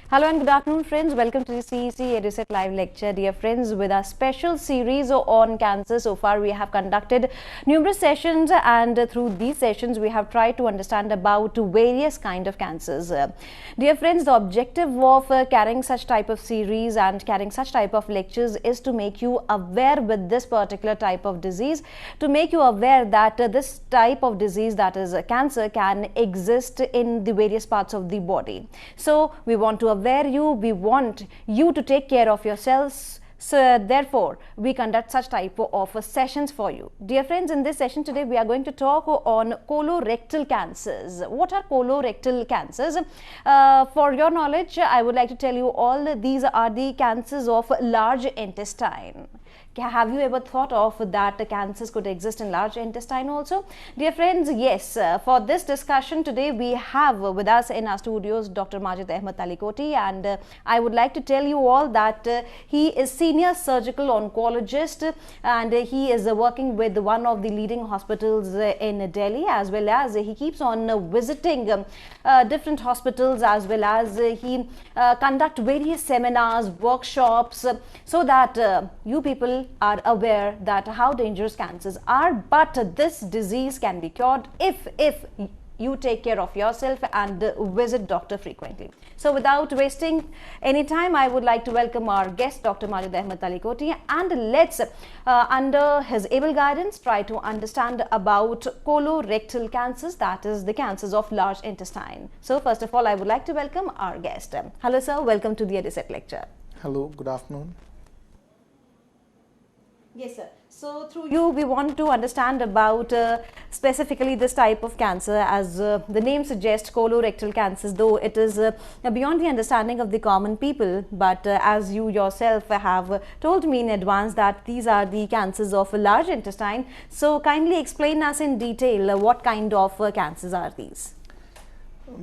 Hello and good afternoon, friends. Welcome to the CEC Hereditary live lecture. Dear friends, with our special series on cancer, so far we have conducted numerous sessions, and through these sessions we have tried to understand about various kind of cancers. Dear friends, the objective of carrying such type of series and carrying such type of lectures is to make you aware with this particular type of disease, to make you aware that this type of disease, that is cancer, can exist in the various parts of the body. So we want to aware you, we want you to take care of yourselves. So therefore, we conduct such type of sessions for you. Dear friends, in this session today, we are going to talk on colorectal cancers. What are colorectal cancers? For your knowledge, I would like to tell you all these are the cancers of large intestine. Have you ever thought of that cancers could exist in large intestine also? Dear friends, yes, for this discussion today we have with us in our studios Dr. Majid Ahmed Talikoti, and I would like to tell you all that he is senior surgical oncologist, and he is working with one of the leading hospitals in Delhi, as well as he keeps on visiting different hospitals, as well as he conduct various seminars, workshops, so that you people are aware that how dangerous cancers are, but this disease can be cured if you take care of yourself and visit doctor frequently. So without wasting any time, I would like to welcome our guest Dr. Majid Ahmed Talikoti, and let's under his able guidance try to understand about colorectal cancers, that is the cancers of large intestine. So first of all, I would like to welcome our guest. Hello sir, welcome to the EDISET lecture. Hello, good afternoon. Yes, sir. So through you, we want to understand about specifically this type of cancer, as the name suggests, colorectal cancers, though it is beyond the understanding of the common people. But as you yourself have told me in advance that these are the cancers of large intestine. So kindly explain us in detail what kind of cancers are these?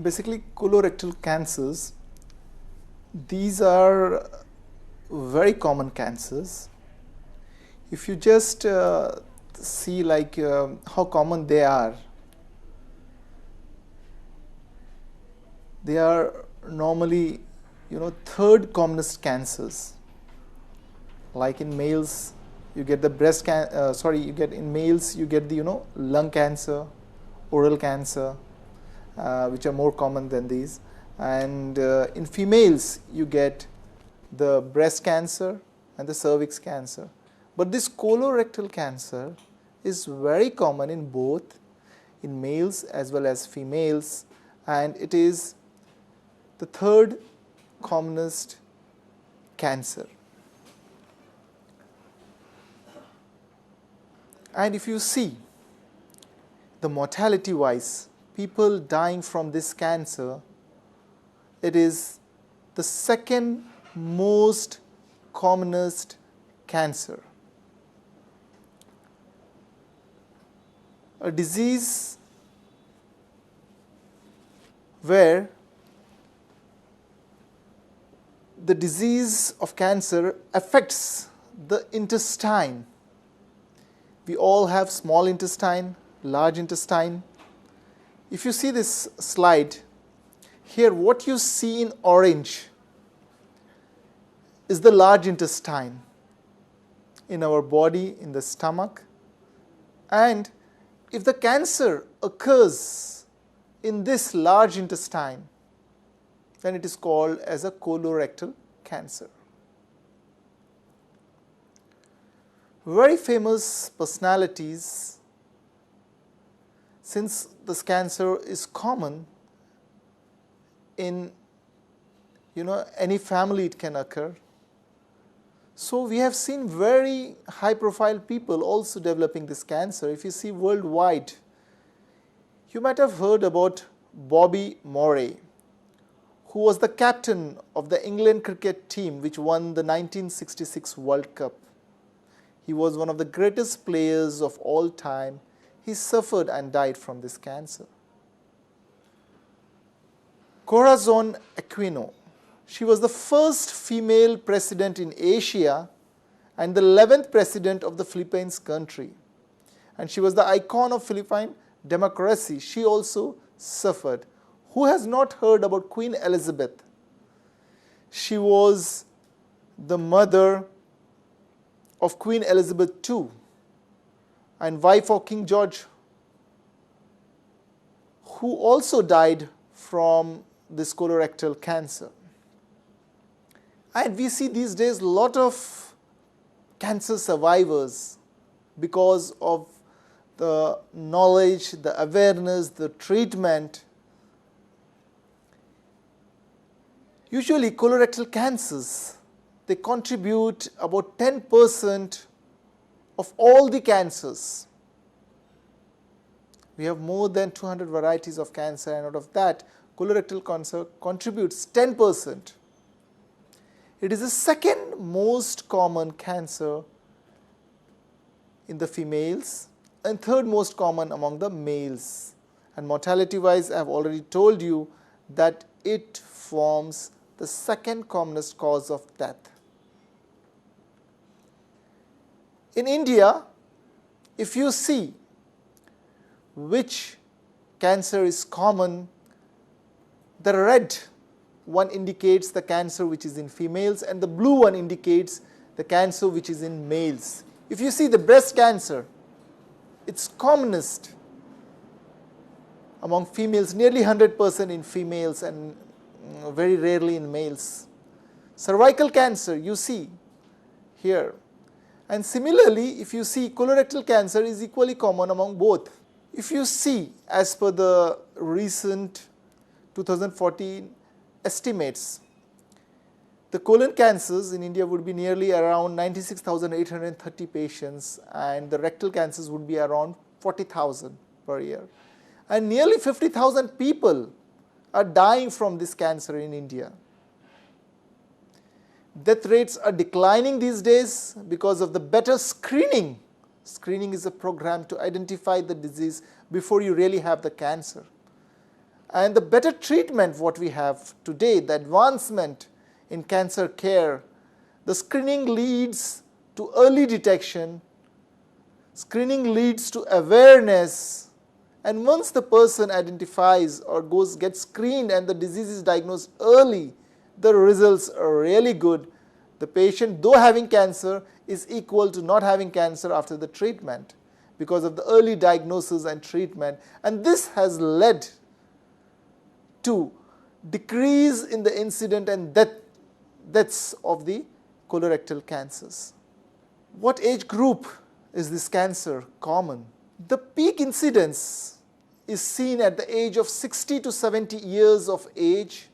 Basically, colorectal cancers, these are very common cancers. If you just see like how common they are normally, third commonest cancers. Like in males, you get the in males you get the lung cancer, oral cancer, which are more common than these, and in females you get the breast cancer and the cervix cancer. But this colorectal cancer is very common in both, in males as well as females, and it is the third commonest cancer. And if you see the mortality wise, people dying from this cancer, it is the second most commonest cancer. A disease where the disease of cancer affects the intestine. We all have small intestine, large intestine. If you see this slide, here what you see in orange is the large intestine in our body, in the stomach, and if the cancer occurs in this large intestine, then it is called as a colorectal cancer. Very famous personalities, since this cancer is common in any family, it can occur. So we have seen very high profile people also developing this cancer. If you see worldwide, you might have heard about Bobby Moray, who was the captain of the England cricket team which won the 1966 World Cup. He was one of the greatest players of all time. he suffered and died from this cancer. Corazon Aquino. She was the first female president in Asia and the 11th president of the Philippines country. And she was the icon of Philippine democracy. She also suffered. Who has not heard about Queen Elizabeth? She was the mother of Queen Elizabeth II and wife of King George, who also died from this colorectal cancer. And we see these days a lot of cancer survivors because of the knowledge, the awareness, the treatment. Usually colorectal cancers, they contribute about 10% of all the cancers. We have more than 200 varieties of cancer, and out of that, colorectal cancer contributes 10%. It is the second most common cancer in the females and third most common among the males. And mortality wise, I have already told you that it forms the second commonest cause of death. In India, if you see which cancer is common, the red one indicates the cancer which is in females and the blue one indicates the cancer which is in males. If you see the breast cancer, it's commonest among females, nearly 100% in females and very rarely in males. Cervical cancer, you see here. And similarly, if you see colorectal cancer is equally common among both. If you see, as per the recent 2014 estimates, the colon cancers in India would be nearly around 96,830 patients and the rectal cancers would be around 40,000 per year. And nearly 50,000 people are dying from this cancer in India. Death rates are declining these days because of the better screening. Screening is a program to identify the disease before you really have the cancer. And the better treatment what we have today, the advancement in cancer care, the screening leads to early detection, screening leads to awareness, and once the person identifies or gets screened and the disease is diagnosed early, the results are really good. The patient, though having cancer, is equal to not having cancer after the treatment because of the early diagnosis and treatment. And this has led to decrease in the incident and deaths of the colorectal cancers. What age group is this cancer common? The peak incidence is seen at the age of 60 to 70 years of age,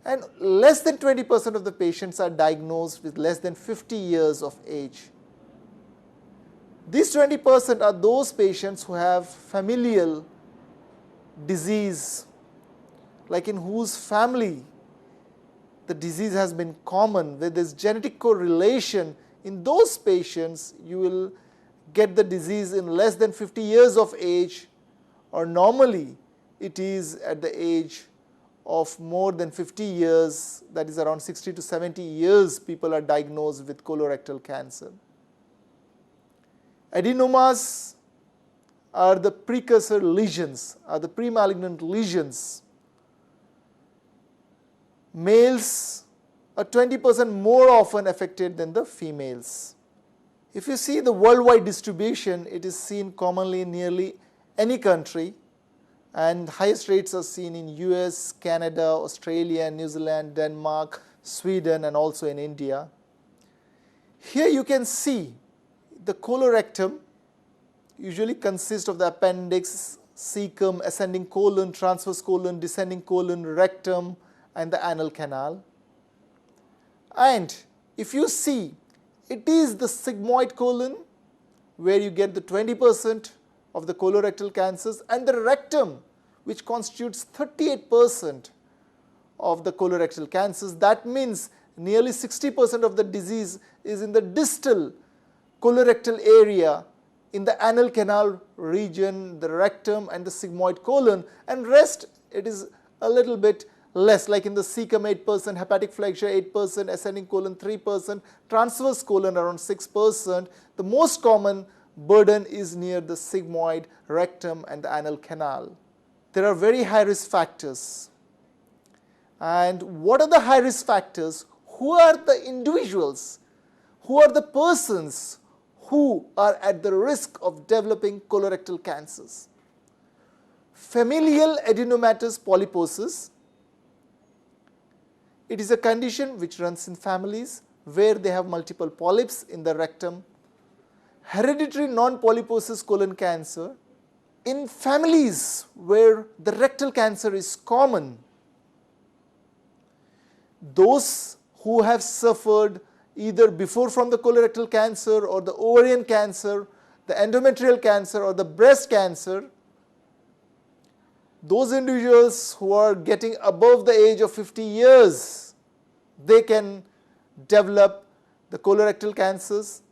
and less than 20% of the patients are diagnosed with less than 50 years of age. These 20% are those patients who have familial disease, like in whose family the disease has been common, where there is genetic correlation. In those patients, you will get the disease in less than 50 years of age, or normally it is at the age of more than 50 years, that is around 60 to 70 years, people are diagnosed with colorectal cancer. Adenomas are the precursor lesions, are the pre-malignant lesions. Males are 20% more often affected than the females. If you see the worldwide distribution, it is seen commonly in nearly any country, and highest rates are seen in US, Canada, Australia, New Zealand, Denmark, Sweden, and also in India. Here you can see the colorectum usually consists of the appendix, cecum, ascending colon, transverse colon, descending colon, rectum, and the anal canal. And if you see, it is the sigmoid colon where you get the 20% of the colorectal cancers, and the rectum, which constitutes 38% of the colorectal cancers. That means nearly 60% of the disease is in the distal colorectal area, in the anal canal region, the rectum and the sigmoid colon, and rest it is a little bit less, like in the cecum 8%, hepatic flexure 8%, ascending colon 3%, transverse colon around 6%. The most common burden is near the sigmoid, rectum and the anal canal. There are very high risk factors. And what are the high risk factors? Who are the individuals? Who are the persons who are at the risk of developing colorectal cancers? Familial adenomatous polyposis. It is a condition which runs in families where they have multiple polyps in the rectum. Hereditary non-polyposis colon cancer. In families where the rectal cancer is common, those who have suffered either before from the colorectal cancer or the ovarian cancer, the endometrial cancer or the breast cancer, those individuals who are getting above the age of 50 years, they can develop the colorectal cancers.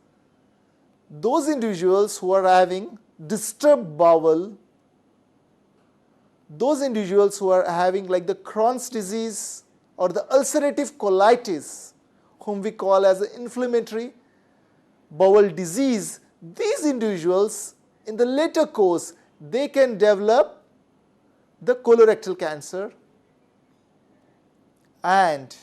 Those individuals who are having disturbed bowel, those individuals who are having like the Crohn's disease or the ulcerative colitis, whom we call as an inflammatory bowel disease, these individuals in the later course, they can develop the colorectal cancer. And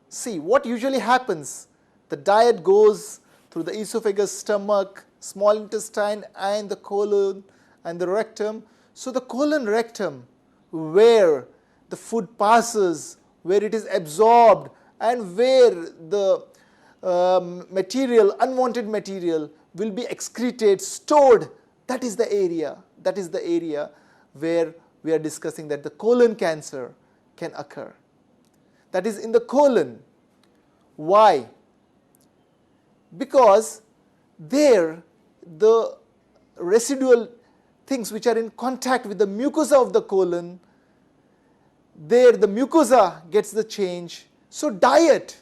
see what usually happens, the diet goes through the esophagus, stomach, small intestine and the colon and the rectum. So the colon rectum, where the food passes, where it is absorbed and where the material, unwanted material will be excreted, stored, that is the area where we are discussing that the colon cancer can occur. That is in the colon. Why? Because there the residual things which are in contact with the mucosa of the colon, there the mucosa gets the change. So diet,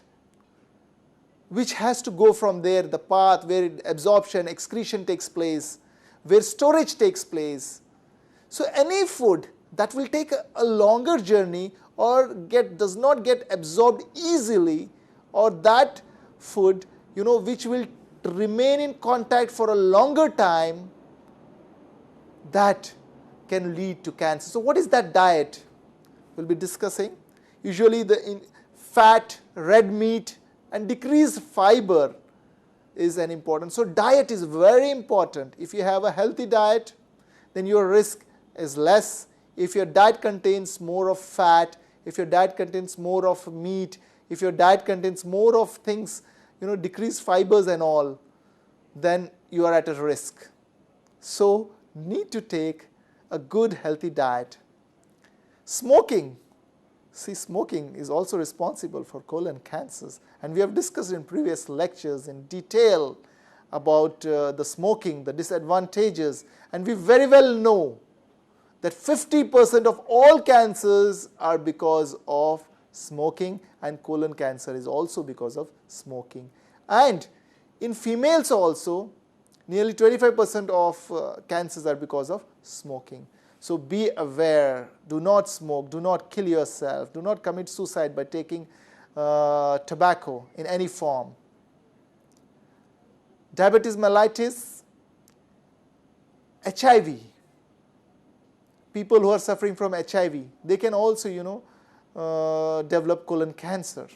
which has to go from there, the path where absorption, excretion takes place, where storage takes place. So any food that will take a longer journey or does not get absorbed easily, or that food which will remain in contact for a longer time, that can lead to cancer. So what is that diet? We'll be discussing. Usually the fat, red meat and decreased fiber is an important. So diet is very important. If you have a healthy diet, then your risk is less. If your diet contains more of fat, if your diet contains more of meat, if your diet contains more of things, decreased fibers and all, then you are at a risk. So need to take a good healthy diet. Smoking. See, smoking is also responsible for colon cancers, and we have discussed in previous lectures in detail about the smoking, the disadvantages, and we very well know that 50% of all cancers are because of smoking, and colon cancer is also because of smoking. And in females also, nearly 25% of cancers are because of smoking. So be aware, do not smoke, do not kill yourself, do not commit suicide by taking tobacco in any form. Diabetes mellitus, HIV. People who are suffering from HIV, they can also, develop colon cancer.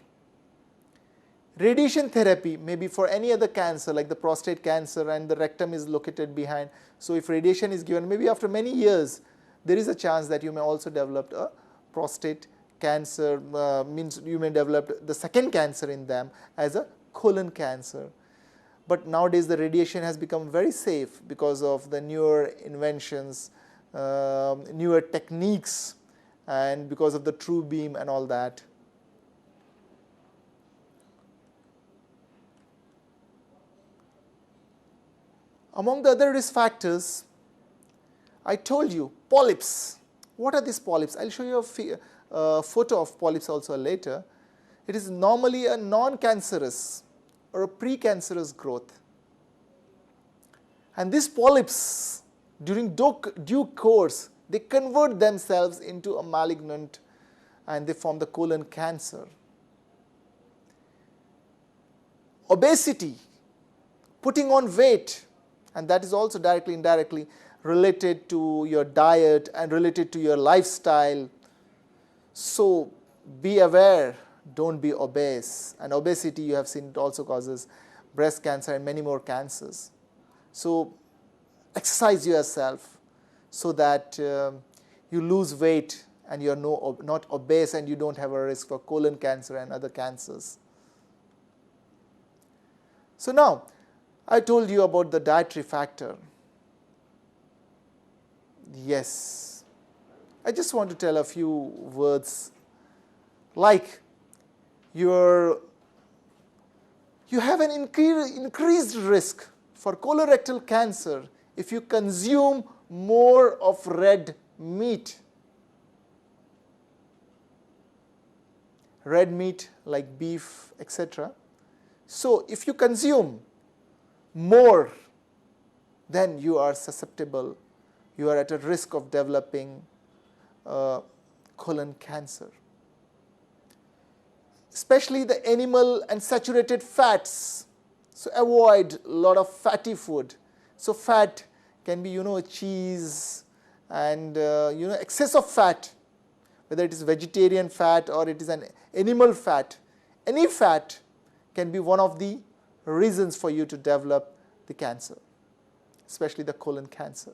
Radiation therapy may be for any other cancer like the prostate cancer, and the rectum is located behind. So if radiation is given, maybe after many years, there is a chance that you may also develop a prostate cancer, means you may develop the second cancer in them as a colon cancer. But nowadays the radiation has become very safe because of the newer inventions, newer techniques, and because of the true beam and all that. Among the other risk factors, I told you polyps. What are these polyps? I'll show you a photo of polyps also later. It is normally a non-cancerous or a precancerous growth. And these polyps, during due course, they convert themselves into a malignant and they form the colon cancer. Obesity, putting on weight, and that is also directly, indirectly related to your diet and related to your lifestyle. So be aware, don't be obese. And obesity, you have seen, it also causes breast cancer and many more cancers. So exercise yourself so that you lose weight and you are not obese and you don't have a risk for colon cancer and other cancers. So now, I told you about the dietary factor. Yes, I just want to tell a few words like you have an increased risk for colorectal cancer if you consume more of red meat. Red meat like beef, etc. So if you consume more, then you are susceptible, you are at a risk of developing colon cancer. Especially the animal and saturated fats. So avoid a lot of fatty food. So fat can be, cheese and, excess of fat, whether it is vegetarian fat or it is an animal fat. Any fat can be one of the reasons for you to develop the cancer, especially the colon cancer.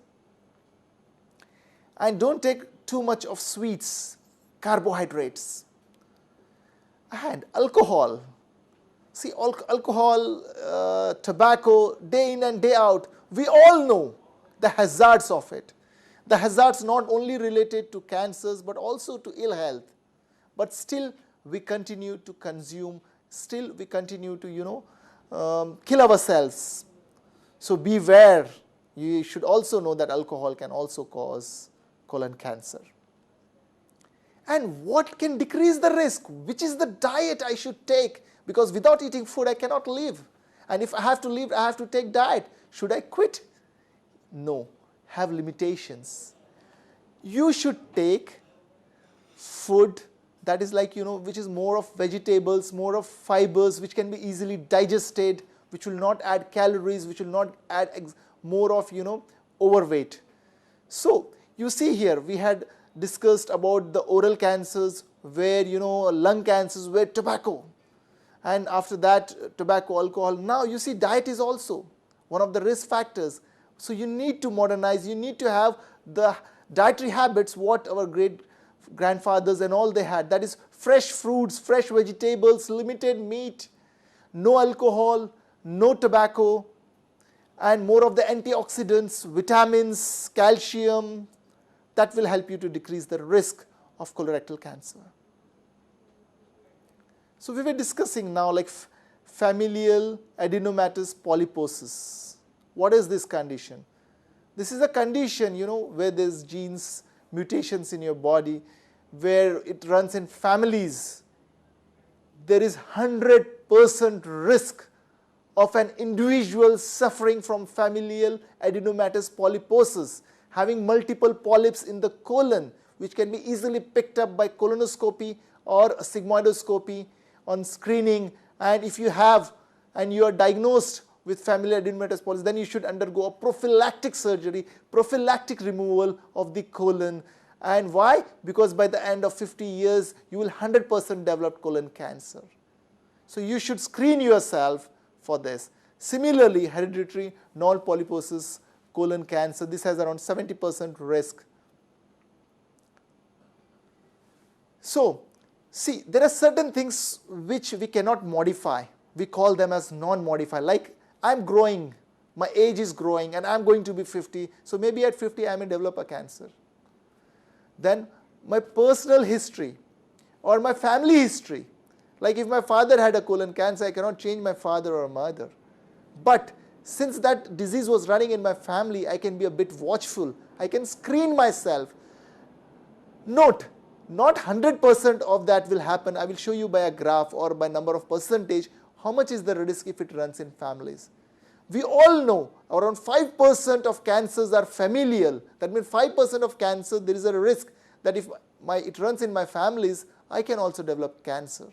And don't take too much of sweets, carbohydrates, and alcohol. See, alcohol, tobacco, day in and day out, we all know the hazards of it. The hazards not only related to cancers but also to ill health. But still we continue to consume, still we continue to, kill ourselves. So beware. You should also know that alcohol can also cause colon cancer. And what can decrease the risk? Which is the diet I should take? Because without eating food, I cannot live. And if I have to live, I have to take diet. Should I quit? No. Have limitations. You should take food that is like, which is more of vegetables, more of fibers, which can be easily digested, which will not add calories, which will not add more of, overweight. So you see here, we had discussed about the oral cancers where, lung cancers where tobacco. And after that, tobacco, alcohol. Now you see diet is also one of the risk factors. So you need to modernize, you need to have the dietary habits what our great grandfathers and all they had. That is fresh fruits, fresh vegetables, limited meat, no alcohol, no tobacco, and more of the antioxidants, vitamins, calcium. That will help you to decrease the risk of colorectal cancer. So we were discussing now like familial adenomatous polyposis. What is this condition? This is a condition, where there's genes, mutations in your body, where it runs in families. There is 100% risk of an individual suffering from familial adenomatous polyposis, having multiple polyps in the colon, which can be easily picked up by colonoscopy or a sigmoidoscopy on screening. And if you have and you are diagnosed with familial adenomatous polyps, then you should undergo a prophylactic surgery, prophylactic removal of the colon. And why? Because by the end of 50 years, you will 100% develop colon cancer. So you should screen yourself for this. Similarly, hereditary non-polyposis colon cancer, this has around 70% risk. So, see, there are certain things which we cannot modify. We call them as non-modify. Like, I'm growing, my age is growing, and I'm going to be 50. So maybe at 50, I may develop a cancer. Then my personal history or my family history. Like if my father had a colon cancer, I cannot change my father or mother. But since that disease was running in my family, I can be a bit watchful. I can screen myself. Note, not 100% of that will happen. I will show you by a graph or by number of percentage how much is the risk if it runs in families. We all know around 5% of cancers are familial. That means 5% of cancer, there is a risk that if it runs in my families, I can also develop cancer.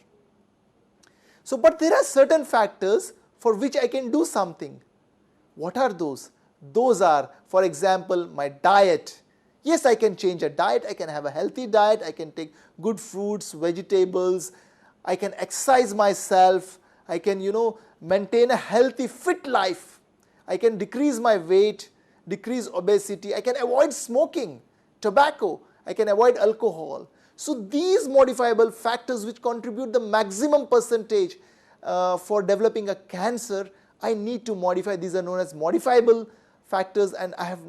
So, but there are certain factors for which I can do something. What are those? Those are, for example, my diet. Yes, I can change a diet, I can have a healthy diet, I can take good fruits, vegetables, I can exercise myself, I can, maintain a healthy, fit life. I can decrease my weight, decrease obesity, I can avoid smoking, tobacco, I can avoid alcohol. So these modifiable factors which contribute the maximum percentage for developing a cancer, I need to modify. These are known as modifiable factors, and I have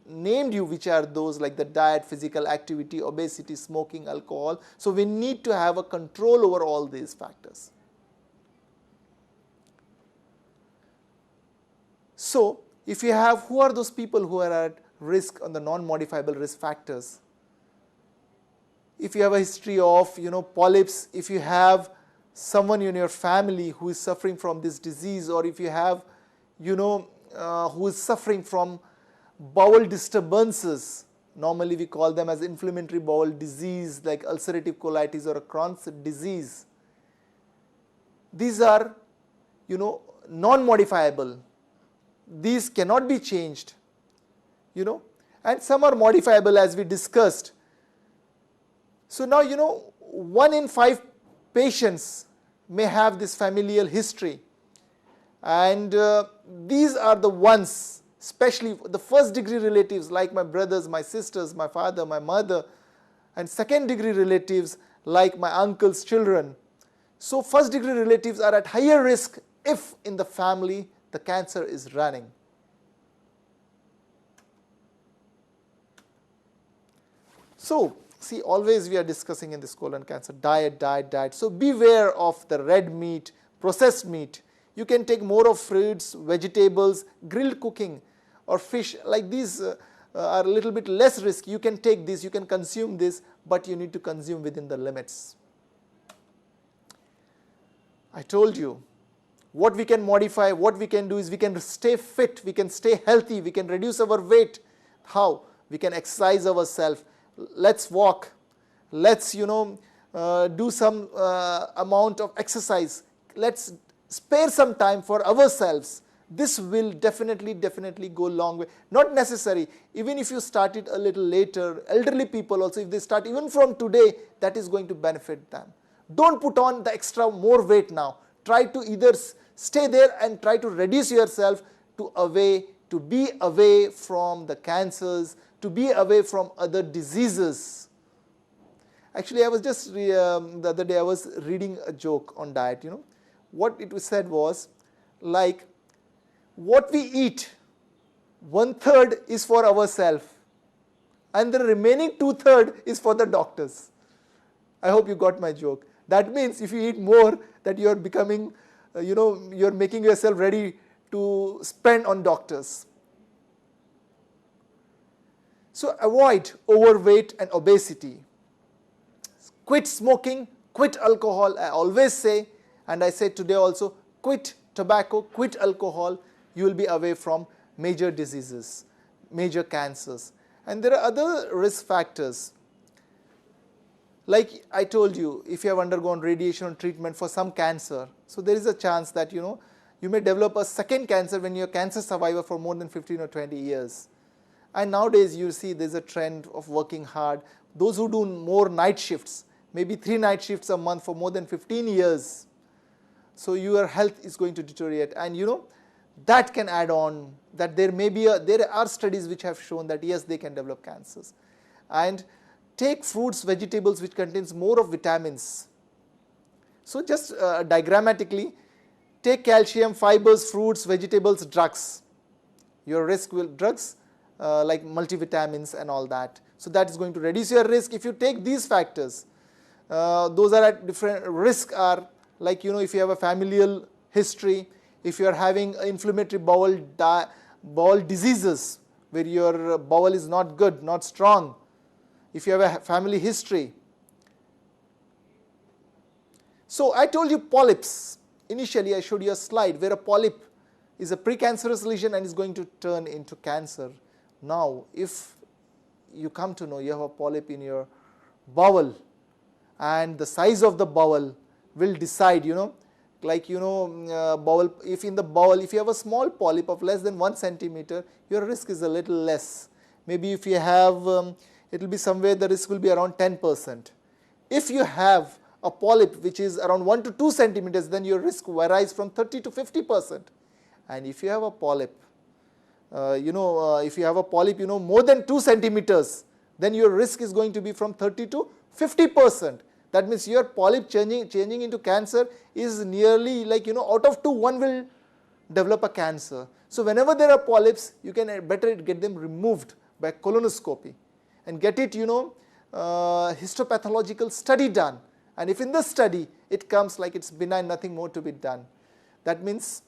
named you which are those, like the diet, physical activity, obesity, smoking, alcohol. So we need to have a control over all these factors. So if you have, who are those people who are at risk on the non-modifiable risk factors? If you have a history of polyps, if you have someone in your family who is suffering from this disease, or if you have who is suffering from bowel disturbances, normally we call them as inflammatory bowel disease like ulcerative colitis or a Crohn's disease. These are non-modifiable. These cannot be changed, and some are modifiable as we discussed. So now 1 in 5 patients may have this familial history, and these are the ones, especially the first degree relatives like my brothers, my sisters, my father, my mother, and second degree relatives like my uncle's children. So first degree relatives are at higher risk if in the family the cancer is running. So see, always we are discussing in this colon cancer, diet, diet, diet. So beware of the red meat, processed meat. You can take more of fruits, vegetables, grilled cooking, or fish. Like these are a little bit less risk. You can take this, you can consume this, but you need to consume within the limits. I told you, what we can modify, what we can do is we can stay fit, we can stay healthy, we can reduce our weight. How? We can exercise ourselves. Let's walk, let's do some amount of exercise, let's spare some time for ourselves. This will definitely go a long way. Not necessary, even if you start it a little later, elderly people also, if they start even from today, that is going to benefit them. Don't put on the extra more weight now. Try to either stay there and try to reduce yourself to be away from the cancers, to be away from other diseases. Actually, I was just the other day I was reading a joke on diet. What it was said was, like, what we eat, 1/3 is for ourselves, and the remaining 2/3 is for the doctors. I hope you got my joke. That means if you eat more, that you are becoming, you are making yourself ready to spend on doctors. So avoid overweight and obesity. Quit smoking, quit alcohol, I always say, and I say today also, quit tobacco, quit alcohol, you will be away from major diseases, major cancers. And there are other risk factors. Like I told you, if you have undergone radiation treatment for some cancer, so there is a chance that you may develop a second cancer when you're a cancer survivor for more than 15 or 20 years. And nowadays you see there's a trend of working hard. Those who do more night shifts, maybe 3 night shifts a month for more than 15 years. So your health is going to deteriorate, and that can add on that there are studies which have shown that yes, they can develop cancers. And take fruits, vegetables which contains more of vitamins. So just diagrammatically, take calcium, fibers, fruits, vegetables, drugs. Your risk will drugs like multivitamins and all that. So that is going to reduce your risk if you take these factors. Those are at different risk are like if you have a familial history, if you are having inflammatory bowel diseases where your bowel is not good, not strong, if you have a family history. So I told you polyps. Initially I showed you a slide where a polyp is a precancerous lesion and is going to turn into cancer. Now, if you come to know you have a polyp in your bowel, and the size of the bowel will decide, bowel, if in the bowel, if you have a small polyp of less than 1 centimeter, your risk is a little less. Maybe if you have, it will be somewhere, the risk will be around 10%. If you have a polyp which is around 1 to 2 centimeters, then your risk varies from 30 to 50%. And if you have a polyp, if you have a polyp, more than 2 centimeters, then your risk is going to be from 30 to 50%. That means your polyp changing into cancer is nearly like, out of 2, 1 will develop a cancer. So whenever there are polyps, you can better get them removed by colonoscopy and get it, histopathological study done. And if in the study it comes like it's benign, nothing more to be done, that means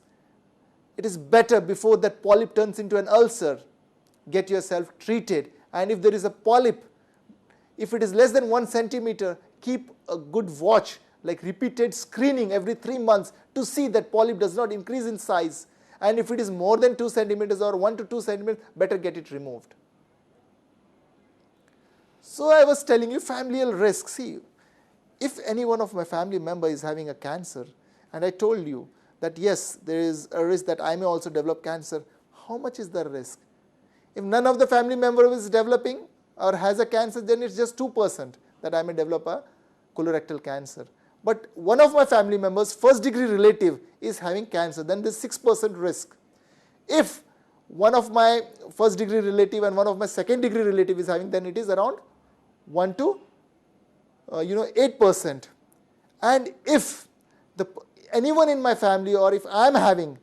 it is better before that polyp turns into an ulcer, get yourself treated. And if there is a polyp, if it is less than 1 centimeter, keep a good watch, like repeated screening every 3 months to see that polyp does not increase in size. And if it is more than 2 centimeters or 1 to 2 centimeters, better get it removed. So I was telling you familial risk. See, if any one of my family member is having a cancer, and I told you that yes, there is a risk that I may also develop cancer, how much is the risk? If none of the family member is developing or has a cancer, then it's just 2% that I may develop a colorectal cancer. But one of my family members, first degree relative, is having cancer, then there's 6% risk. If one of my first degree relative and one of my second degree relative is having, then it is around 1 to 8%. And if anyone in my family, or if I am having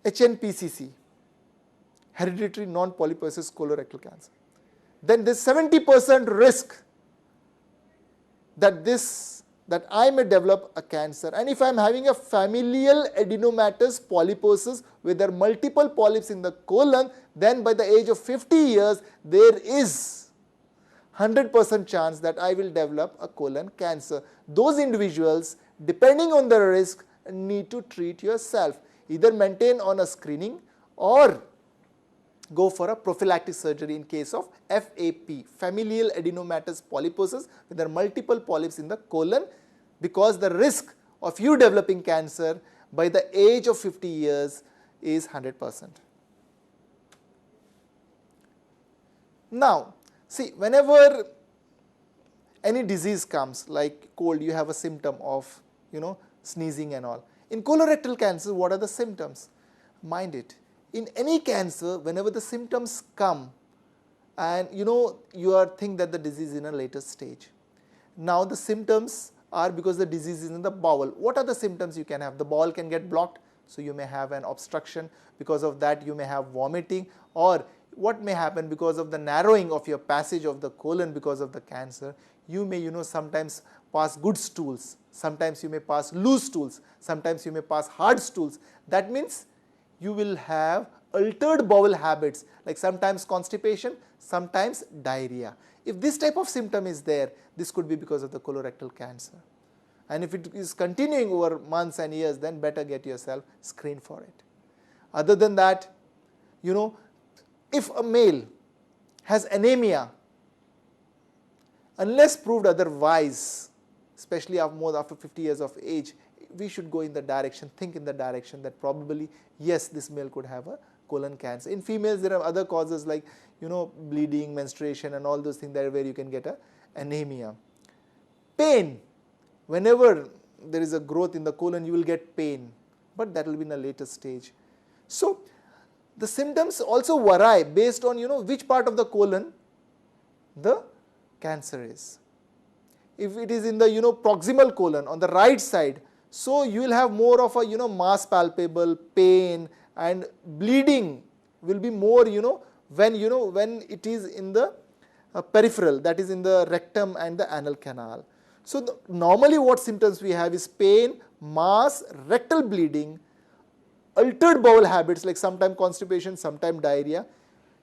HNPCC, hereditary non-polyposis colorectal cancer, then there's 70% risk that I may develop a cancer. And if I am having a familial adenomatous polyposis where there are multiple polyps in the colon, then by the age of 50 years, there is 100% chance that I will develop a colon cancer. Those individuals, depending on the risk, need to treat yourself. Either maintain on a screening or go for a prophylactic surgery in case of FAP, familial adenomatous polyposis, where there are multiple polyps in the colon, because the risk of you developing cancer by the age of 50 years is 100%. Now, see, whenever any disease comes, like cold, you have a symptom of, sneezing and all. In colorectal cancer, what are the symptoms? Mind it, in any cancer, whenever the symptoms come, and you are think that the disease is in a later stage. Now the symptoms are because the disease is in the bowel. What are the symptoms you can have? The bowel can get blocked, so you may have an obstruction. Because of that, you may have vomiting, or what may happen because of the narrowing of your passage of the colon because of the cancer, you may sometimes pass good stools, sometimes you may pass loose stools, sometimes you may pass hard stools. That means you will have altered bowel habits, like sometimes constipation, sometimes diarrhea. If this type of symptom is there, this could be because of the colorectal cancer. And if it is continuing over months and years, then better get yourself screened for it. Other than that, if a male has anemia, unless proved otherwise, especially after 50 years of age, we should go in the direction, think in the direction that probably, yes, this male could have a colon cancer. In females, there are other causes like, bleeding, menstruation and all those things that where you can get a anemia. Pain, whenever there is a growth in the colon, you will get pain, but that will be in a later stage. So, the symptoms also vary based on, which part of the colon the cancer is. If it is in the, proximal colon on the right side, so you will have more of a, mass palpable, pain, and bleeding will be more, when it is in the peripheral, that is in the rectum and the anal canal. So normally what symptoms we have is pain, mass, rectal bleeding, altered bowel habits like sometimes constipation, sometimes diarrhea.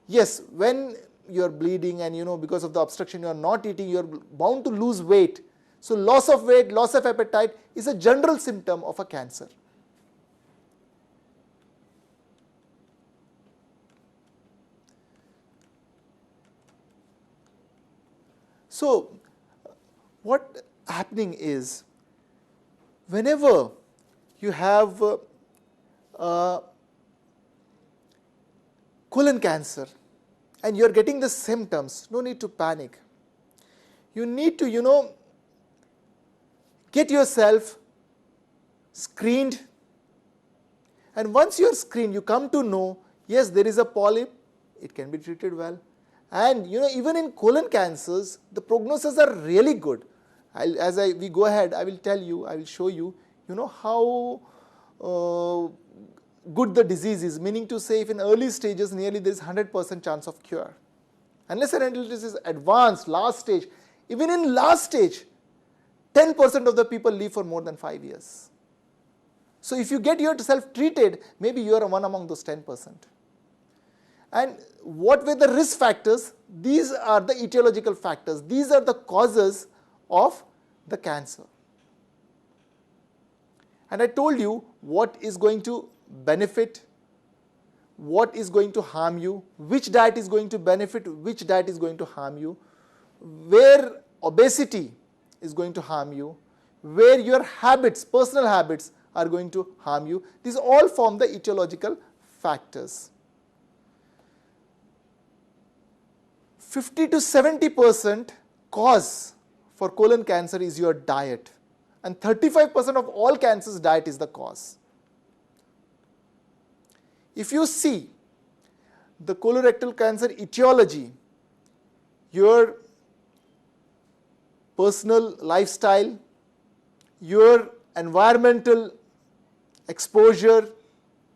Yes, when you are bleeding and because of the obstruction you are not eating, you are bound to lose weight. So loss of weight, loss of appetite is a general symptom of a cancer. So what happening is, whenever you have colon cancer and you are getting the symptoms, no need to panic. You need to, get yourself screened, and once you are screened, you come to know, yes, there is a polyp, it can be treated well. And even in colon cancers, the prognosis are really good. As we go ahead, I will tell you, I will show you, how good the disease is, meaning to say, if in early stages, nearly there is 100% chance of cure. Unless and until this is advanced, last stage, even in last stage, 10% of the people live for more than 5 years. So if you get yourself treated, maybe you are one among those 10%. And what were the risk factors? These are the etiological factors. These are the causes of the cancer. And I told you what is going to benefit, what is going to harm you, which diet is going to benefit, which diet is going to harm you, where obesity is going to harm you, where your habits, personal habits, are going to harm you. These all form the etiological factors. 50 to 70% cause for colon cancer is your diet, and 35% of all cancers, diet is the cause. If you see the colorectal cancer etiology, your personal lifestyle, your environmental exposure,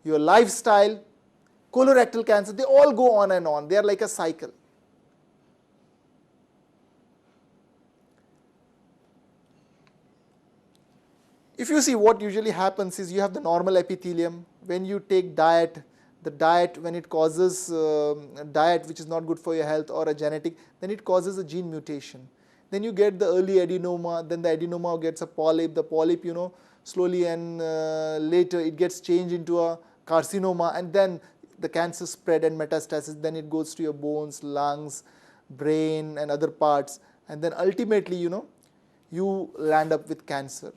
your lifestyle, colorectal cancer, they all go on and on. They are like a cycle. If you see, what usually happens is, you have the normal epithelium. When you take diet, the diet, when it causes diet which is not good for your health or a genetic, then it causes a gene mutation. Then you get the early adenoma, then the adenoma gets a polyp, the polyp, slowly and later it gets changed into a carcinoma, and then the cancer spread and metastasis, then it goes to your bones, lungs, brain and other parts, and then ultimately, you land up with cancer.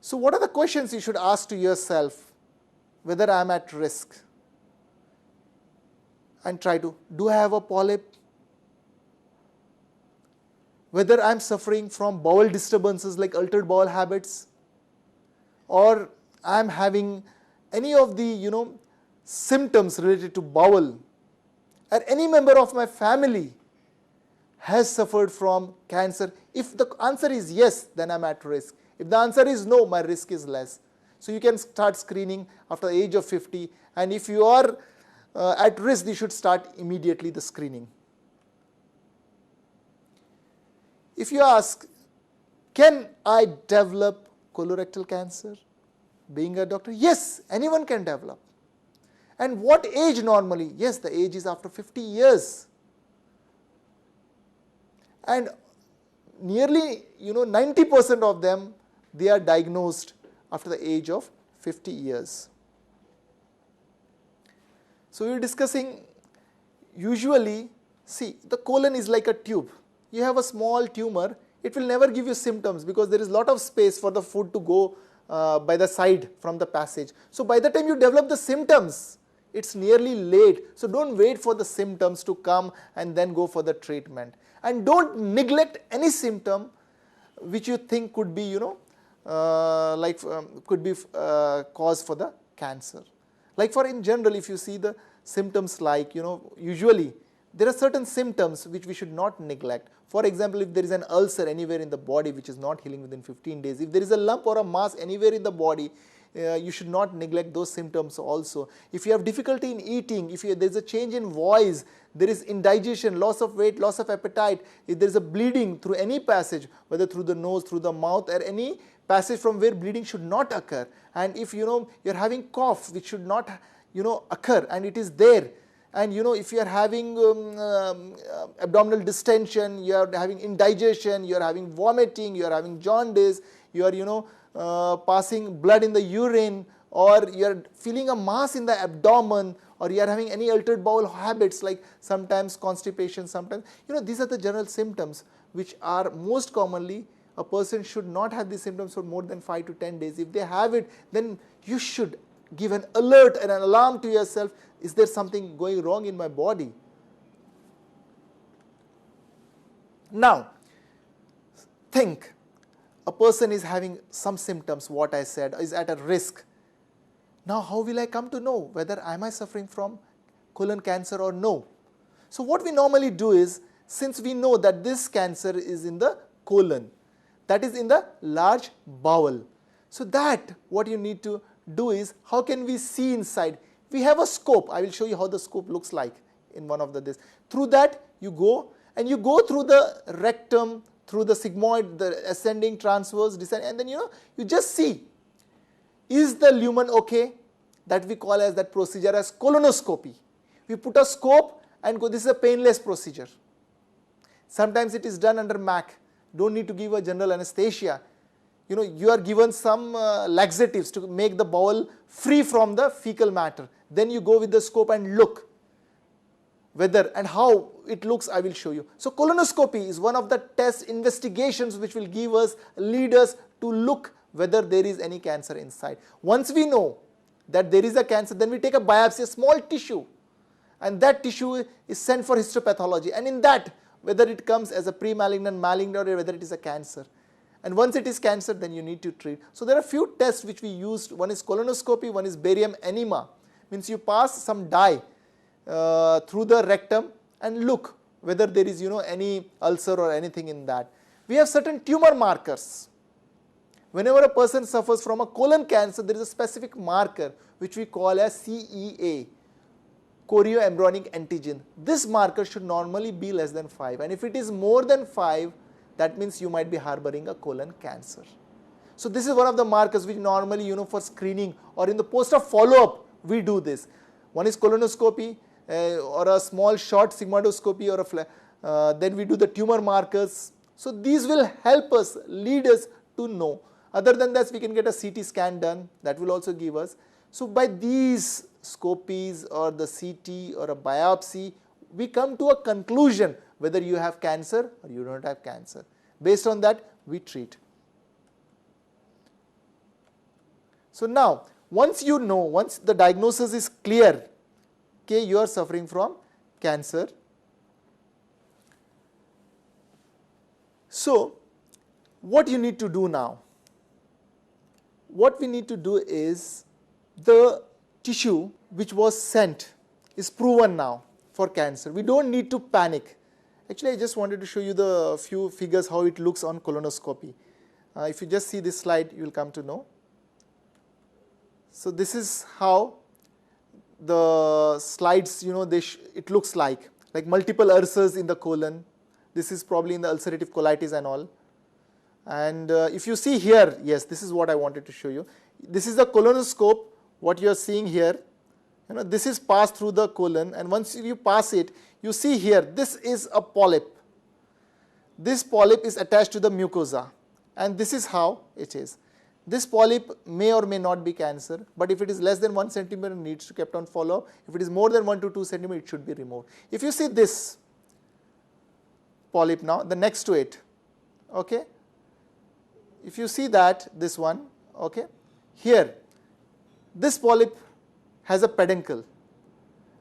So what are the questions you should ask to yourself? Whether I am at risk, and try to, do I have a polyp? Whether I am suffering from bowel disturbances like altered bowel habits, or I am having any of the symptoms related to bowel, or any member of my family has suffered from cancer. If the answer is yes, then I am at risk. If the answer is no, my risk is less. So you can start screening after the age of 50, and if you are at risk, you should start immediately the screening. If you ask, can I develop colorectal cancer being a doctor? Yes, anyone can develop. And what age normally? Yes, the age is after 50 years. And nearly 90% of them, they are diagnosed after the age of 50 years. So we are discussing, usually, see, the colon is like a tube. You have a small tumor, it will never give you symptoms because there is a lot of space for the food to go by the side from the passage. So by the time you develop the symptoms, it's nearly late. So don't wait for the symptoms to come and then go for the treatment. And don't neglect any symptom which you think could be, could be cause for the cancer. Like for in general, if you see the symptoms like, usually there are certain symptoms which we should not neglect. For example, if there is an ulcer anywhere in the body which is not healing within 15 days, if there is a lump or a mass anywhere in the body, you should not neglect those symptoms also. If you have difficulty in eating, if there is a change in voice, there is indigestion, loss of weight, loss of appetite, if there is a bleeding through any passage, whether through the nose, through the mouth, or any passage from where bleeding should not occur, and if you're having cough which should not occur and it is there, and if you are having abdominal distension, you are having indigestion, you are having vomiting, you are having jaundice, you are passing blood in the urine, or you are feeling a mass in the abdomen, or you are having any altered bowel habits like sometimes constipation, sometimes, these are the general symptoms which are most commonly a person should not have these symptoms for more than 5 to 10 days. If they have it, then you should give an alert and an alarm to yourself, is there something going wrong in my body? Now, think, a person is having some symptoms, what I said, is at a risk. Now, how will I come to know whether am I suffering from colon cancer or no? So, what we normally do is, since we know that this cancer is in the colon, that is in the large bowel. So, that what you need to do is, how can we see inside? We have a scope. I will show you how the scope looks like in one of this. Through that, you go through the rectum, through the sigmoid, the ascending, transverse, descending, and then you just see, is the lumen okay? That we call as that procedure as colonoscopy. We put a scope and go, this is a painless procedure. Sometimes it is done under MAC, don't need to give a general anesthesia. You are given some laxatives to make the bowel free from the fecal matter. Then you go with the scope and look whether and how it looks, I will show you. So, colonoscopy is one of the test investigations which will lead us to look whether there is any cancer inside. Once we know that there is a cancer, then we take a biopsy, a small tissue, and that tissue is sent for histopathology, and in that, whether it comes as a pre-malignant, malignant, or whether it is a cancer. And once it is cancer, then you need to treat. So, there are few tests which we used. One is colonoscopy, one is barium enema, means you pass some dye through the rectum and look whether there is any ulcer or anything in that. We have certain tumor markers. Whenever a person suffers from a colon cancer, there is a specific marker which we call as CEA, chorioembryonic antigen. This marker should normally be less than 5, and if it is more than 5, that means you might be harboring a colon cancer. So, this is one of the markers which normally for screening or in the post of follow-up we do this. One is colonoscopy or a small short sigmoidoscopy, or then we do the tumor markers. So, these will help us, lead us to know. Other than that, we can get a CT scan done, that will also give us. So, by these scopies or the CT or a biopsy, we come to a conclusion whether you have cancer or you don't have cancer. Based on that, we treat. So, now, once the diagnosis is clear, okay, you are suffering from cancer. So, what you need to do now? What we need to do is, the tissue which was sent is proven now for cancer. We don't need to panic. Actually, I just wanted to show you the few figures how it looks on colonoscopy. If you just see this slide, you will come to know. So, this is how the slides, it looks like multiple ulcers in the colon. This is probably in the ulcerative colitis and all. And if you see here, yes, this is what I wanted to show you. This is the colonoscope, what you are seeing here. This is passed through the colon, and once you pass it, you see here, this is a polyp. This polyp is attached to the mucosa, and this is how it is. This polyp may or may not be cancer, but if it is less than 1 centimeter, it needs to kept on follow. If it is more than 1 to 2 centimeter, it should be removed. If you see this polyp now, the next to it, okay. If you see that, this one, okay, here, this polyp has a peduncle,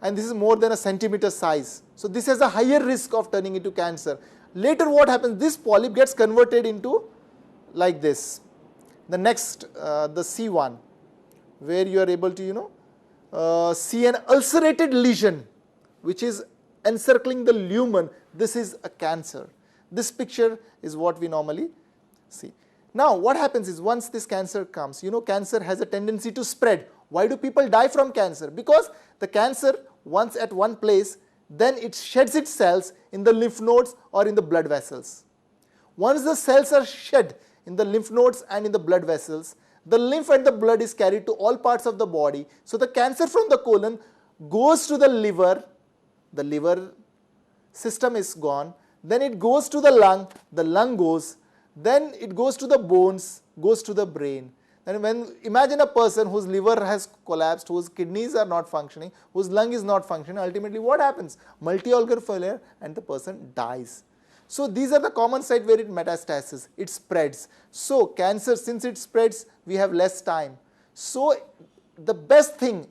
and this is more than a centimeter size. So, this has a higher risk of turning into cancer. Later what happens, this polyp gets converted into like this. The next, the C1, where you are able to see an ulcerated lesion which is encircling the lumen. This is a cancer. This picture is what we normally see. Now, what happens is, once this cancer comes, cancer has a tendency to spread. Why do people die from cancer? Because the cancer, once at one place, then it sheds its cells in the lymph nodes or in the blood vessels. Once the cells are shed in the lymph nodes and in the blood vessels, the lymph and the blood is carried to all parts of the body. So, the cancer from the colon goes to the liver system is gone, then it goes to the lung goes, then it goes to the bones, goes to the brain. And when imagine a person whose liver has collapsed, whose kidneys are not functioning, whose lung is not functioning, ultimately what happens? Multi-organ failure and the person dies. So these are the common site where it metastasis, it spreads. So cancer, since it spreads, we have less time. So the best thing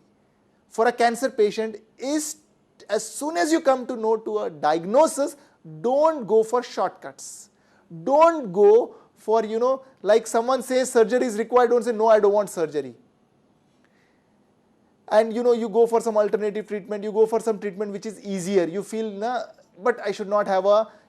for a cancer patient is, as soon as you come to know to a diagnosis, don't go for shortcuts. Don't go for, like someone says surgery is required, don't say no, I don't want surgery. And you go for some alternative treatment, you go for some treatment which is easier. You feel, nah, but I should not have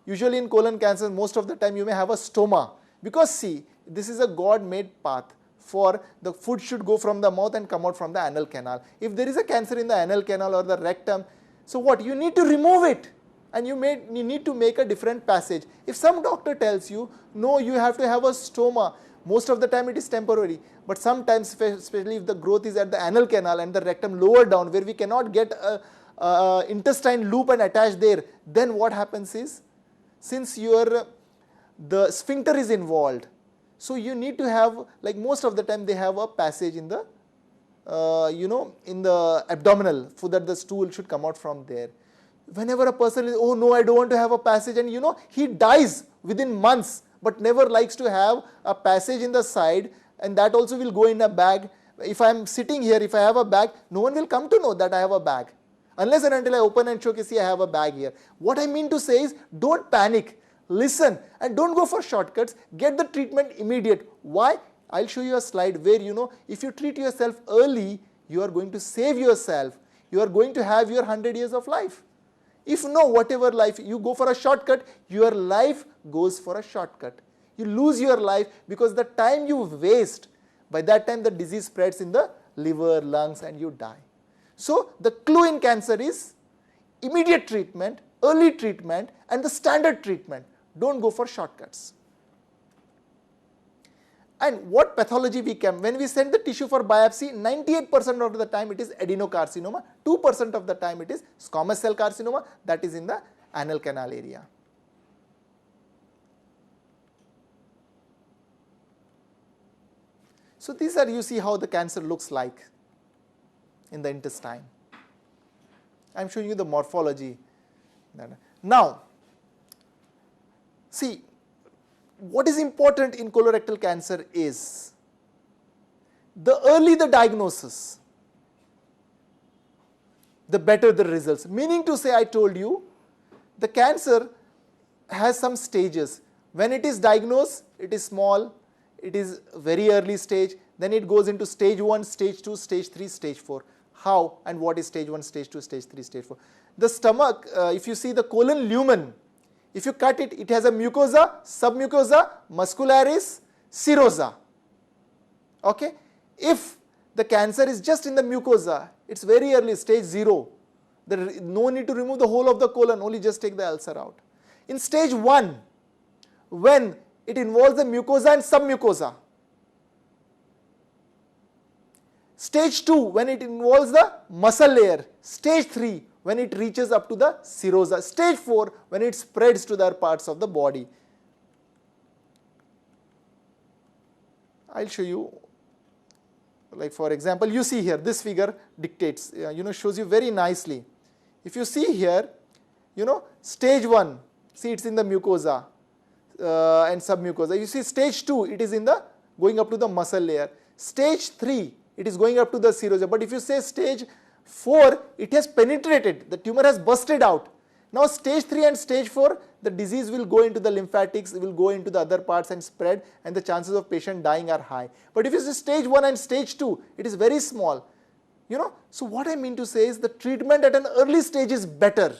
usually in colon cancer, most of the time you may have a stoma. Because see, this is a God-made path. For the food should go from the mouth and come out from the anal canal. If there is a cancer in the anal canal or the rectum, so what? You need to remove it. And you need to make a different passage. If some doctor tells you, no, you have to have a stoma, most of the time it is temporary. But sometimes, especially if the growth is at the anal canal and the rectum lower down, where we cannot get a intestine loop and attach there, then what happens is, since the sphincter is involved, so you need to have, like most of the time they have a passage in the, in the abdominal, so that the stool should come out from there. Whenever a person is, oh no, I don't want to have a passage, and he dies within months, but never likes to have a passage in the side, and that also will go in a bag. If I am sitting here, if I have a bag, no one will come to know that I have a bag. Unless and until I open and show, see, I have a bag here. What I mean to say is, don't panic, listen, and don't go for shortcuts. Get the treatment immediate. Why? I'll show you a slide where, if you treat yourself early, you are going to save yourself. You are going to have your 100 years of life. If no, whatever life, you go for a shortcut, your life goes for a shortcut. You lose your life because the time you waste, by that time the disease spreads in the liver, lungs, and you die. So the clue in cancer is immediate treatment, early treatment, and the standard treatment. Don't go for shortcuts. And what pathology we can, when we send the tissue for biopsy, 98% of the time it is adenocarcinoma, 2% of the time it is squamous cell carcinoma, that is in the anal canal area. So these are, you see how the cancer looks like in the intestine. I am showing you the morphology. Now, see, what is important in colorectal cancer is the early the diagnosis, the better the results. Meaning to say, I told you, the cancer has some stages. When it is diagnosed, it is small, it is very early stage, then it goes into stage 1, stage 2, stage 3, stage 4. How and what is stage 1, stage 2, stage 3, stage 4? The stomach, if you see the colon lumen, if you cut it, it has a mucosa, submucosa, muscularis, serosa. Okay? If the cancer is just in the mucosa, it's very early, stage 0. There is no need to remove the whole of the colon, only just take the ulcer out. In stage 1, when it involves the mucosa and submucosa. Stage 2, when it involves the muscle layer. Stage 3, when it reaches up to the serosa. Stage 4, when it spreads to the other parts of the body. I'll show you, like for example, you see here, this figure dictates, shows you very nicely. If you see here, stage 1, see it's in the mucosa and submucosa. You see stage 2, it is in the, going up to the muscle layer. Stage 3, it is going up to the serosa. But if you say stage 4, it has penetrated, the tumor has busted out. Now stage 3 and stage 4, the disease will go into the lymphatics, it will go into the other parts and spread, and the chances of patient dying are high. But if you say stage 1 and stage 2, it is very small. So what I mean to say is the treatment at an early stage is better.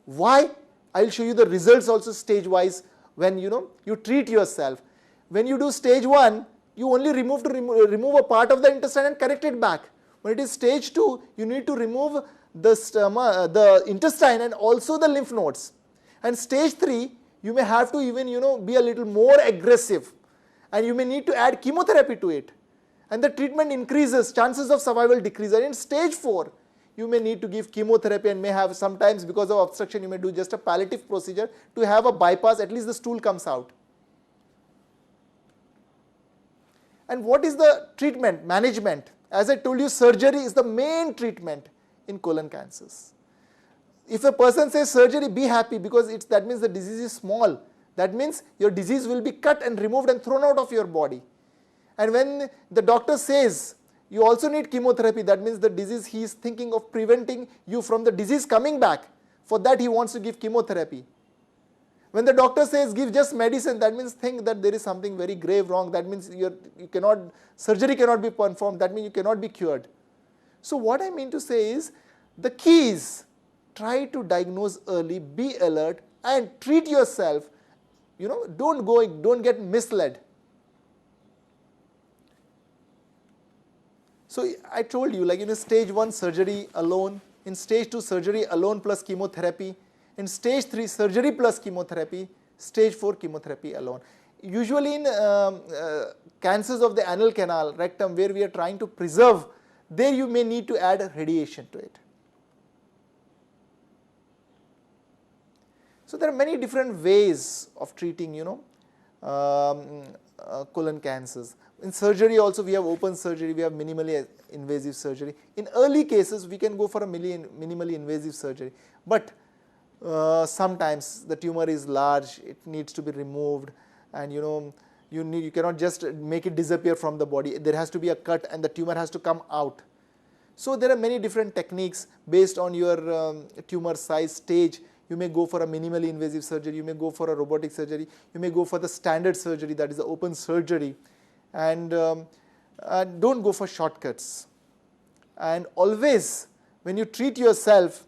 Why? I will show you the results also stage wise when you treat yourself. When you do stage 1, you only remove a part of the intestine and correct it back. When it is stage 2, you need to remove the intestine and also the lymph nodes. And stage 3, you may have to even be a little more aggressive, and you may need to add chemotherapy to it. And the treatment increases, chances of survival decrease. And in stage 4, you may need to give chemotherapy and may have sometimes, because of obstruction, you may do just a palliative procedure to have a bypass, at least the stool comes out. And what is the treatment, management? As I told you, surgery is the main treatment in colon cancers. If a person says surgery, be happy, because that means the disease is small. That means your disease will be cut and removed and thrown out of your body. And when the doctor says you also need chemotherapy, that means the disease, he is thinking of preventing you from the disease coming back. For that he wants to give chemotherapy. When the doctor says give just medicine, that means think that there is something very grave wrong. That means surgery cannot be performed. That means you cannot be cured. So what I mean to say is, the key is try to diagnose early, be alert, and treat yourself. Don't get misled. So I told you, like in stage 1 surgery alone, in stage 2 surgery alone plus chemotherapy, in stage 3 surgery plus chemotherapy, stage 4 chemotherapy alone. Usually in cancers of the anal canal, rectum, where we are trying to preserve, there you may need to add radiation to it. So there are many different ways of treating, colon cancers. In surgery also we have open surgery, we have minimally invasive surgery. In early cases we can go for a minimally invasive surgery, but sometimes the tumor is large, it needs to be removed, and you cannot just make it disappear from the body. There has to be a cut and the tumor has to come out. So there are many different techniques based on your tumor size stage. You may go for a minimally invasive surgery, you may go for a robotic surgery, you may go for the standard surgery, that is the open surgery, and don't go for shortcuts. And always when you treat yourself,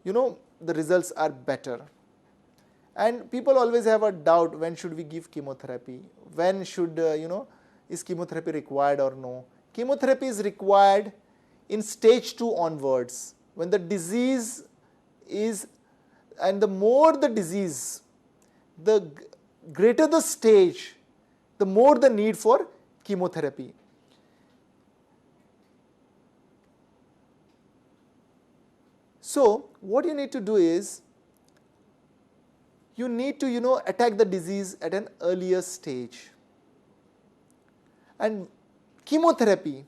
the results are better. And people always have a doubt, when should we give chemotherapy? When should, is chemotherapy required or no? Chemotherapy is required in stage 2 onwards, when the disease is, and the more the disease, the greater the stage, the more the need for chemotherapy. So what you need to do is, you need to attack the disease at an earlier stage. And chemotherapy,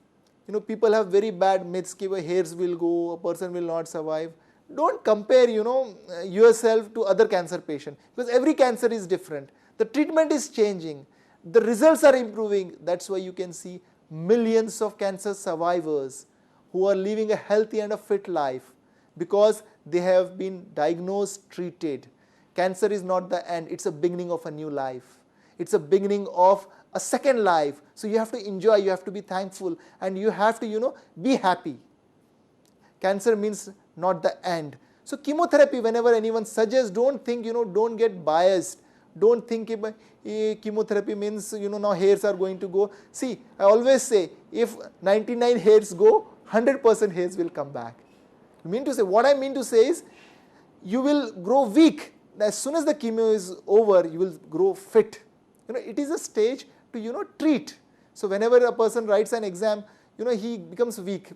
people have very bad myths, hairs will go, a person will not survive. Don't compare yourself to other cancer patients, because every cancer is different. The treatment is changing, the results are improving. That's why you can see millions of cancer survivors who are living a healthy and a fit life, because they have been diagnosed, treated. Cancer is not the end, it's a beginning of a new life. It's a beginning of a second life. So you have to enjoy, you have to be thankful, and you have to be happy. Cancer means not the end. So chemotherapy, whenever anyone suggests, don't think, don't get biased. Don't think chemotherapy means, now hairs are going to go. See, I always say, if 99 hairs go, 100% hairs will come back. What I mean to say is, you will grow weak. As soon as the chemo is over, you will grow fit. It is a stage to, treat. So whenever a person writes an exam, he becomes weak.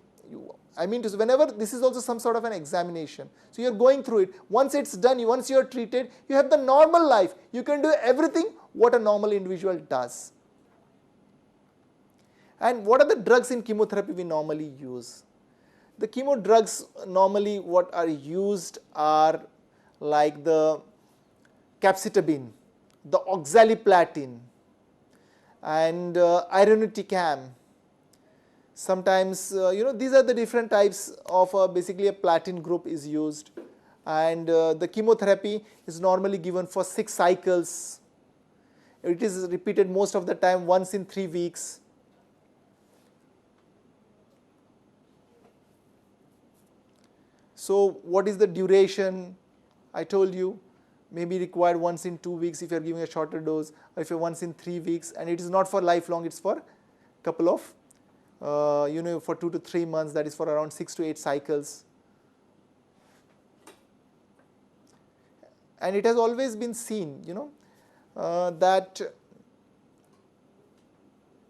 Whenever, this is also some sort of an examination. So you're going through it. Once it's done, once you're treated, you have the normal life. You can do everything what a normal individual does. And what are the drugs in chemotherapy we normally use? The chemo drugs normally what are used are like the capecitabine, the oxaliplatin, and irinotecan. Sometimes, these are the different types of basically a platin group is used, and the chemotherapy is normally given for 6 cycles. It is repeated most of the time once in 3 weeks. So what is the duration? I told you, may be required once in 2 weeks if you are giving a shorter dose, or if you are once in 3 weeks, and it is not for lifelong, it's for a couple of for 2 to 3 months, that is for around 6 to 8 cycles. And it has always been seen, that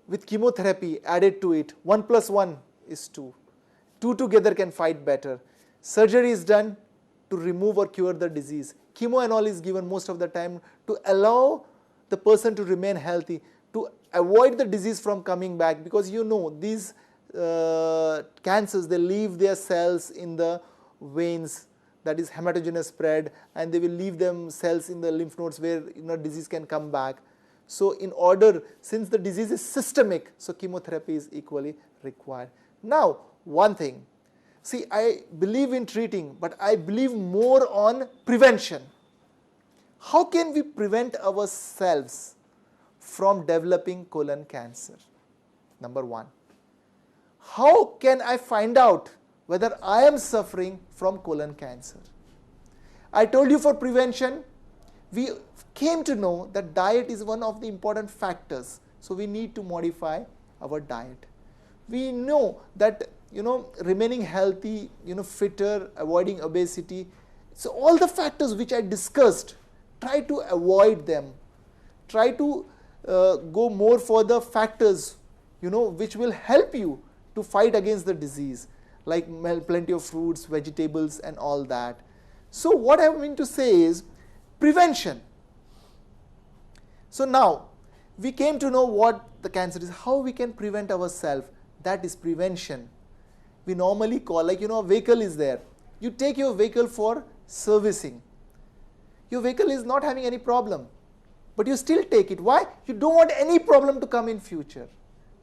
with chemotherapy added to it, 1 plus 1 is 2. 2 together can fight better. Surgery is done to remove or cure the disease. Chemo and all is given most of the time to allow the person to remain healthy. to avoid the disease from coming back, because you know these cancers, they leave their cells in the veins, that is hematogenous spread, and they will leave them cells in the lymph nodes where disease can come back. So in order, since the disease is systemic, so chemotherapy is equally required. Now one thing, see, I believe in treating, but I believe more on prevention. How can we prevent ourselves from developing colon cancer? Number one, how can I find out whether I am suffering from colon cancer? I told you for prevention, we came to know that diet is one of the important factors. So we need to modify our diet. We know that remaining healthy, fitter, avoiding obesity. So all the factors which I discussed, try to avoid them. Try to go more for the factors, which will help you to fight against the disease, like plenty of fruits, vegetables, and all that. So what I mean to say is prevention. So now we came to know what the cancer is, how we can prevent ourselves. That is prevention. We normally call, like a vehicle is there. You take your vehicle for servicing. Your vehicle is not having any problem, but you still take it. Why? You don't want any problem to come in future.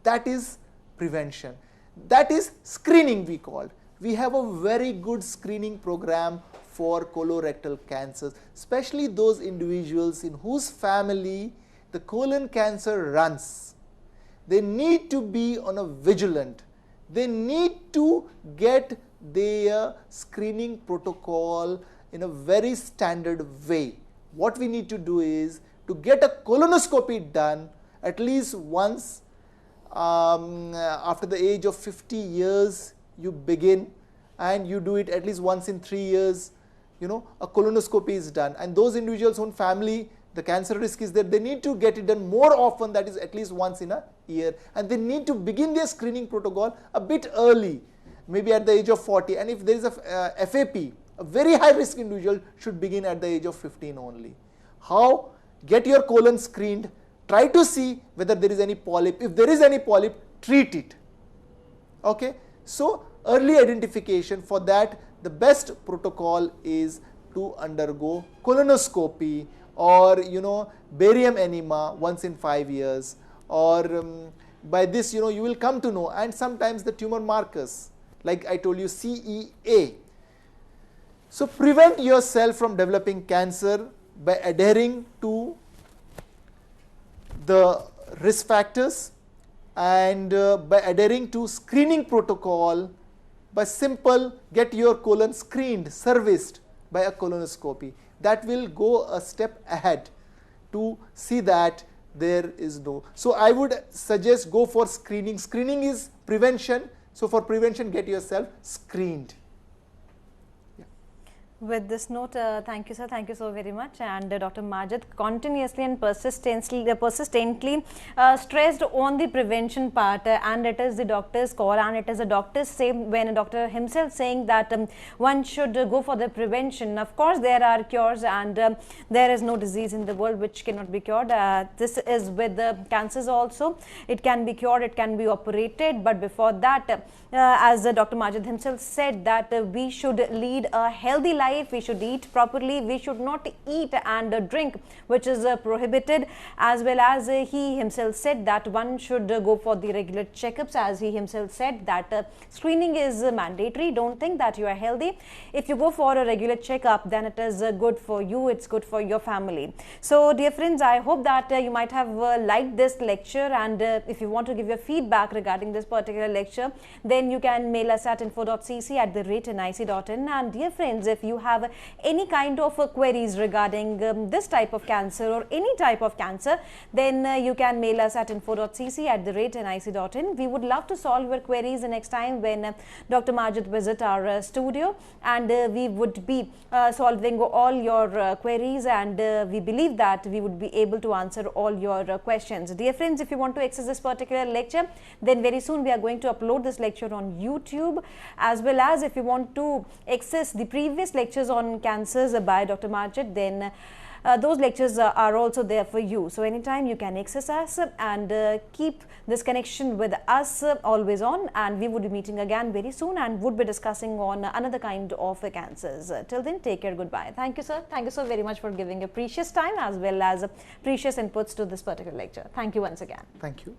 That is prevention. That is screening, we call. We have a very good screening program for colorectal cancers, especially those individuals in whose family the colon cancer runs. They need to be on a vigilant. They need to get their screening protocol in a very standard way. What we need to do is to get a colonoscopy done at least once after the age of 50 years you begin, and you do it at least once in 3 years. A colonoscopy is done, and those individuals whose family the cancer risk is there, they need to get it done more often, that is at least once in a year, and they need to begin their screening protocol a bit early, maybe at the age of 40, and if there is a FAP, a very high risk individual should begin at the age of 15 only. How? Get your colon screened, try to see whether there is any polyp. If there is any polyp, treat it. Okay, so early identification, for that the best protocol is to undergo colonoscopy or barium enema once in 5 years, or by this you will come to know, and sometimes the tumor markers, like I told you, CEA. So prevent yourself from developing cancer by adhering to the risk factors and by adhering to screening protocol. By simple, get your colon screened, serviced by a colonoscopy. That will go a step ahead to see that there is no. So I would suggest go for screening. Screening is prevention. So for prevention, get yourself screened. With this note, thank you, sir. Thank you so very much. And Dr. Majid continuously and persistently stressed on the prevention part, and it is the doctor's call, and it is the doctor's say when a doctor himself saying that one should go for the prevention. Of course, there are cures, and there is no disease in the world which cannot be cured. This is with the cancers also. It can be cured, it can be operated, but before that, as Dr. Majid himself said, that we should lead a healthy life. We should eat properly. We should not eat and drink which is prohibited, as well as he himself said that one should go for the regular checkups, as he himself said that screening is mandatory. Don't think that you are healthy. If you go for a regular checkup, then it is good for you, it's good for your family. So dear friends, I hope that you might have liked this lecture, and if you want to give your feedback regarding this particular lecture, then you can mail us at info.cc@nic.in. and dear friends, if you have any kind of queries regarding this type of cancer or any type of cancer, then you can mail us at info.cc@nic.in. We would love to solve your queries the next time when Dr. Majid visit our studio, and we would be solving all your queries, and we believe that we would be able to answer all your questions. Dear friends, if you want to access this particular lecture, then very soon we are going to upload this lecture on YouTube, as well as if you want to access the previous lectures on cancers by Dr. Majid, then those lectures are also there for you. So anytime you can access us and keep this connection with us always on, and we would be meeting again very soon and would be discussing on another kind of cancers. Till then, take care, goodbye. Thank you, sir. Thank you so very much for giving a precious time as well as precious inputs to this particular lecture. Thank you once again. Thank you.